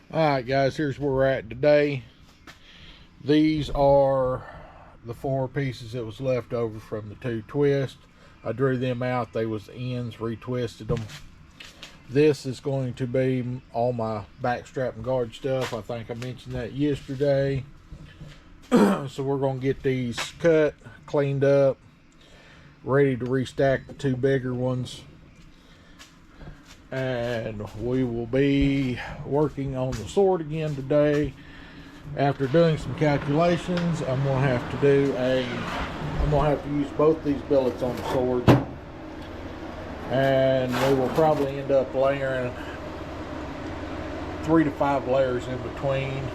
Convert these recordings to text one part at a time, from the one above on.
Alright guys, here's where we're at today. These are the 4 pieces that was left over from the 2 twists. I drew them out, they was ends, retwisted them. This is going to be all my backstrap and guard stuff. I think I mentioned that yesterday. So we're going to get these cut, cleaned up, ready to restack the 2 bigger ones. And we will be working on the sword again today. After doing some calculations, I'm gonna have to use both these billets on the sword, and we will probably end up layering 3 to 5 layers in between,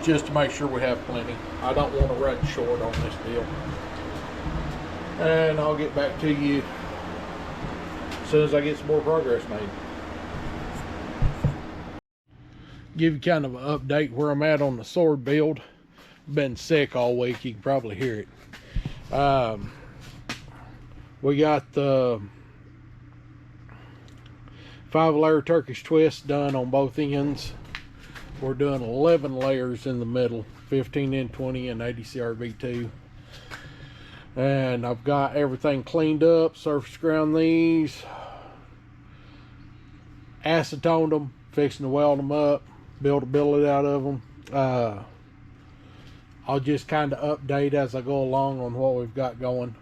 just to make sure we have plenty. I don't want to run short on this deal, and I'll get back to you as soon as I get some more progress made. Give you kind of an update where I'm at on the sword build. Been sick all week, you can probably hear it. We got the 5-layer Turkish twist done on both ends. We're doing 11 layers in the middle, 15N20 and 80 CRV2. And I've got everything cleaned up, surface ground these, acetoned them, fixing to weld them up, build a billet out of them. I'll just kind of update as I go along on what we've got going.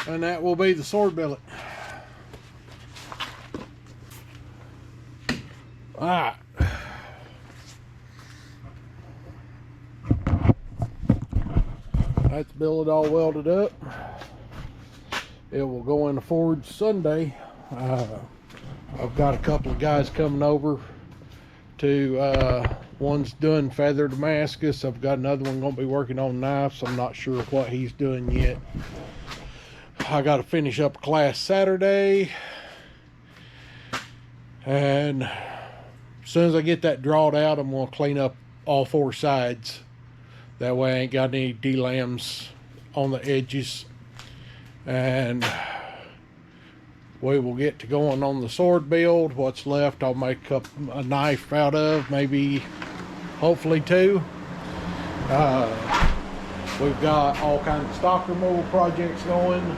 And that will be the sword billet. Alright. That's the billet all welded up. It will go in the forge Sunday. I've got a couple of guys coming over to, one's doing feather Damascus. I've got another one going to be working on knives. I'm not sure what he's doing yet. I got to finish up a class Saturday, and as soon as I get that drawed out, I'm going to clean up all 4 sides. That way I ain't got any D-lams on the edges, and we will get to going on the sword build. What's left I'll make up a knife out of, maybe hopefully 2. We've got all kinds of stock removal projects going.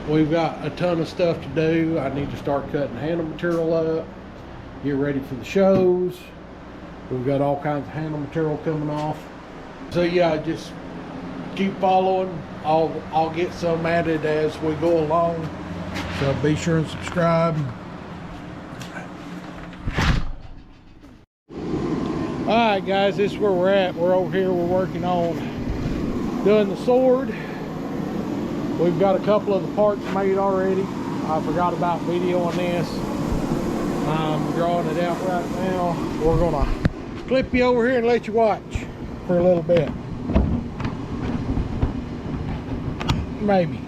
We've got a ton of stuff to do. I need to start cutting handle material up, get ready for the shows. We've got all kinds of handle material coming off. So yeah, just keep following. I'll get some added as we go along. So be sure and subscribe. Alright guys, this is where we're at. We're over here, we're working on doing the sword. We've got a couple of the parts made already. I forgot about videoing this. I'm drawing it out right now. We're gonna clip you over here and let you watch for a little bit. Maybe.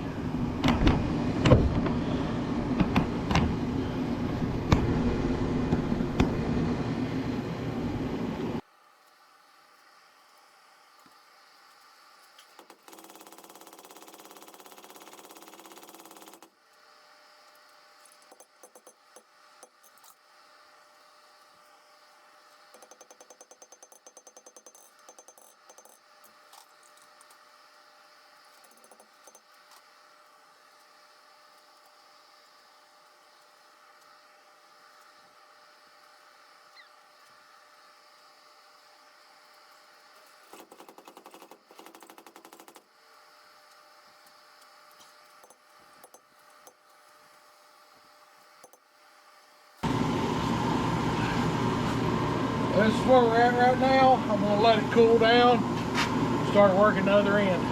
This is where we're at right now. I'm going to let it cool down, start working the other end.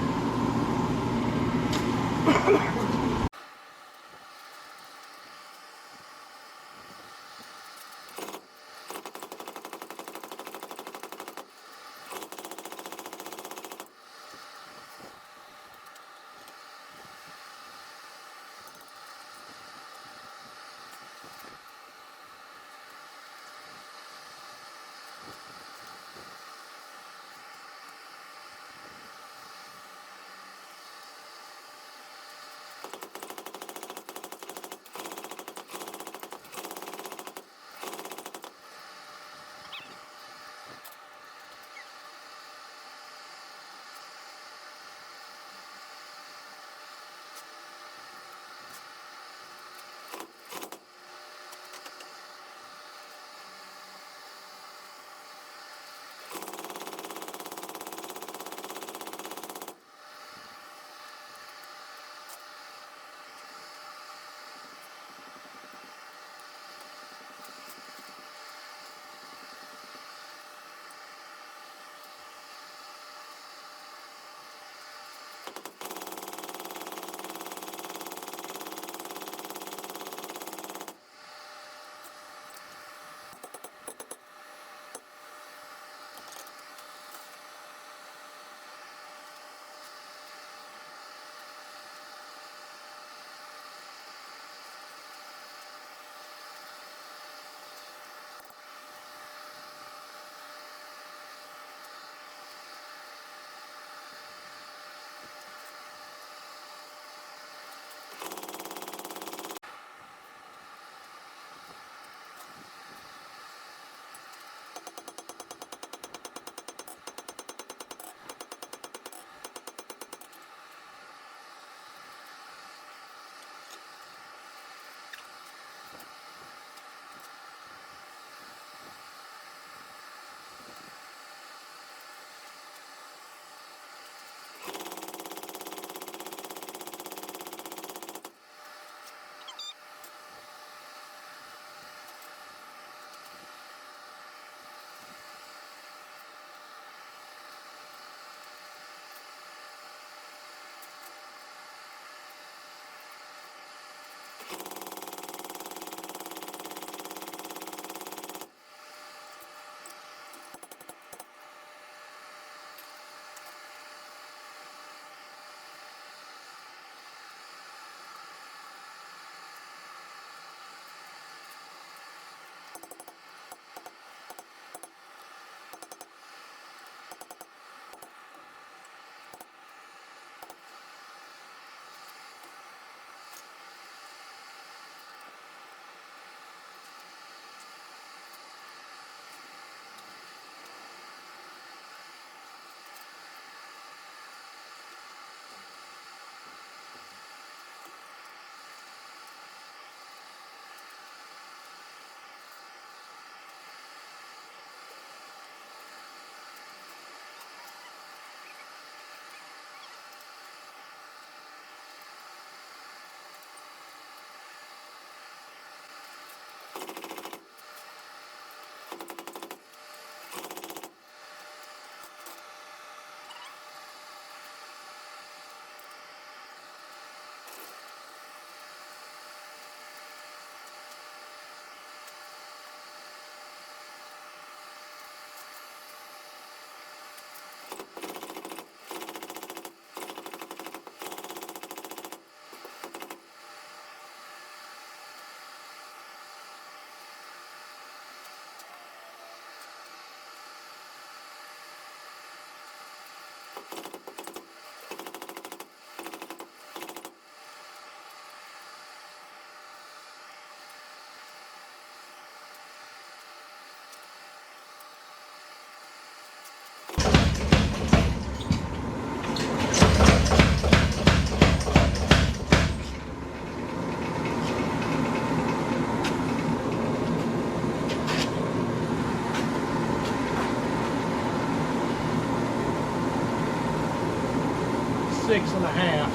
Six and a half.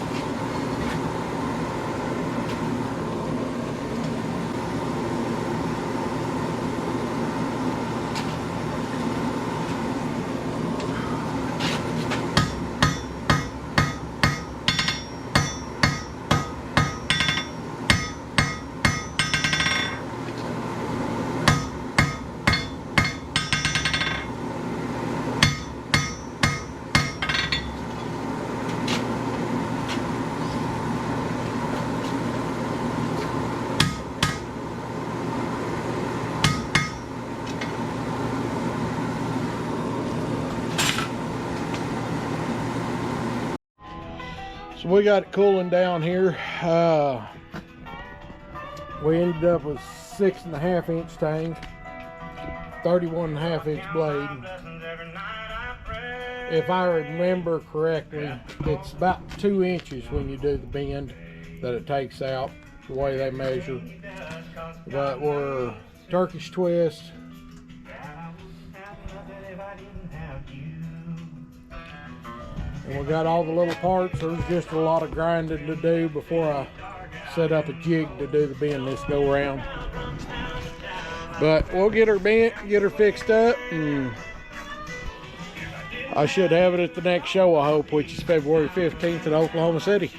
So we got it cooling down here. We ended up with 6.5 inch tang, 31.5 inch blade. If I remember correctly, it's about 2 inches when you do the bend that it takes out, the way they measure. But we're Turkish twist. And we got all the little parts. There's just a lot of grinding to do before I set up a jig to do the bend this go round. But we'll get her bent, get her fixed up, and I should have it at the next show, I hope, which is February 15th in Oklahoma City.